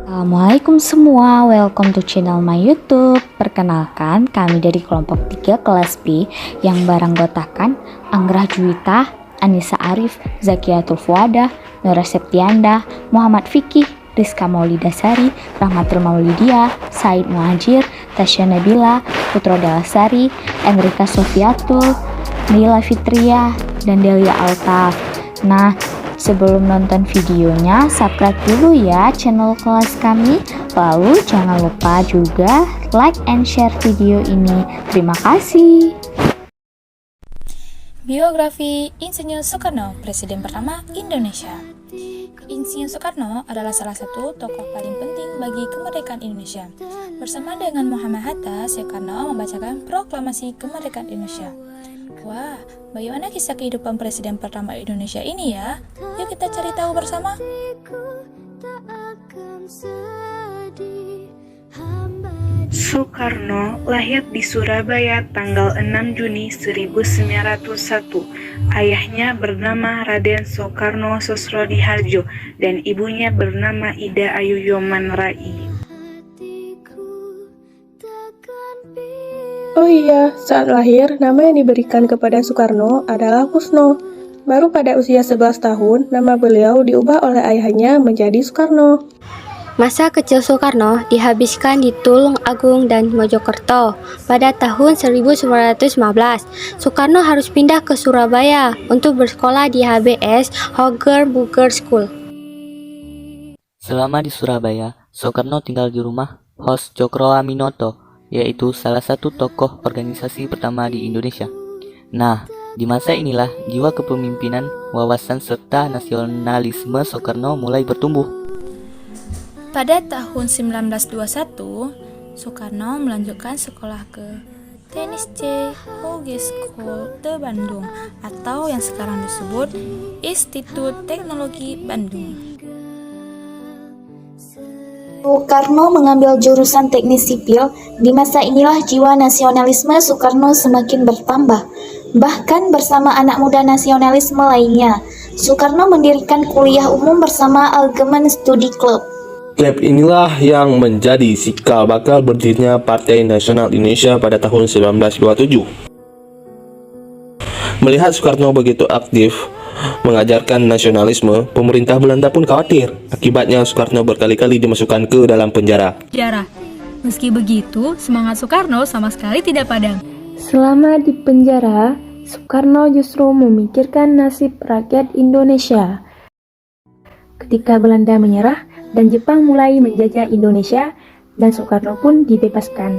Assalamualaikum semua, welcome to channel my YouTube. Perkenalkan, kami dari kelompok 3 kelas B yang beranggotakan Anggrah Juwita, Anissa Arif, Zakiatul Fuada, Nora Septianda, Muhammad Fikih, Rizka Maulidasari, Rahmatul Maulidia, Said Muhajir, Tasya Nabila, Putro Dalasari, Enrika Sofiatul, Nila Fitria, dan Delia Altaf. Nah, sebelum nonton videonya, subscribe dulu ya channel kelas kami. Lalu jangan lupa juga like and share video ini. Terima kasih. Biografi Insinyur Soekarno, Presiden pertama Indonesia. Insinyur Soekarno adalah salah satu tokoh paling penting bagi kemerdekaan Indonesia. Bersama dengan Muhammad Hatta, Soekarno membacakan proklamasi kemerdekaan Indonesia. Wah, bagaimana kisah kehidupan Presiden pertama Indonesia ini ya? Yuk kita cari tahu bersama. Soekarno lahir di Surabaya tanggal 6 Juni 1901. Ayahnya bernama Raden Soekarno Sosrodihardjo dan ibunya bernama Ida Ayu Yoman Rai. Oh iya, saat lahir, nama yang diberikan kepada Soekarno adalah Kusno. Baru pada usia 11 tahun, nama beliau diubah oleh ayahnya menjadi Soekarno. Masa kecil Soekarno dihabiskan di Tulung Agung dan Mojokerto. Pada tahun 1915, Soekarno harus pindah ke Surabaya untuk bersekolah di HBS Hogger Bugger School. Selama di Surabaya, Soekarno tinggal di rumah Hos Cokroaminoto, yaitu salah satu tokoh organisasi pertama di Indonesia. Nah, di masa inilah jiwa kepemimpinan, wawasan serta nasionalisme Soekarno mulai bertumbuh. Pada tahun 1921, Soekarno melanjutkan sekolah ke Tenis C. Hogge School de Bandung atau yang sekarang disebut Institut Teknologi Bandung. Soekarno mengambil jurusan teknik sipil. Di masa inilah jiwa nasionalisme Soekarno semakin bertambah. Bahkan bersama anak muda nasionalisme lainnya, Soekarno mendirikan kuliah umum bersama Algemeen Studi Club. Klub inilah yang menjadi cikal bakal berdirinya Partai Nasional Indonesia pada tahun 1927. Melihat Soekarno begitu aktif mengajarkan nasionalisme, pemerintah Belanda pun khawatir. Akibatnya Soekarno berkali-kali dimasukkan ke dalam penjara. Meski begitu, semangat Soekarno sama sekali tidak padam. Selama di penjara, Soekarno justru memikirkan nasib rakyat Indonesia. Ketika Belanda menyerah dan Jepang mulai menjajah Indonesia, dan Soekarno pun dibebaskan.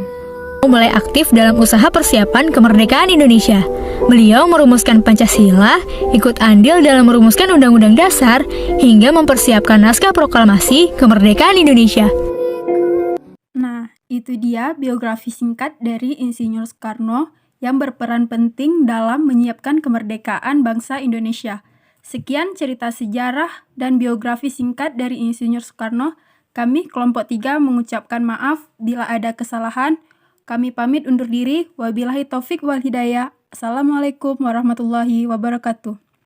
Mulai aktif dalam usaha persiapan kemerdekaan Indonesia. Beliau merumuskan Pancasila, ikut andil dalam merumuskan Undang-Undang Dasar, hingga mempersiapkan naskah proklamasi kemerdekaan Indonesia. Nah, itu dia biografi singkat dari Insinyur Soekarno yang berperan penting dalam menyiapkan kemerdekaan bangsa Indonesia. Sekian cerita sejarah dan biografi singkat dari Insinyur Soekarno. Kami kelompok 3 mengucapkan maaf bila ada kesalahan. Kami pamit undur diri. Wabillahi taufik wal hidayah. Assalamualaikum warahmatullahi wabarakatuh.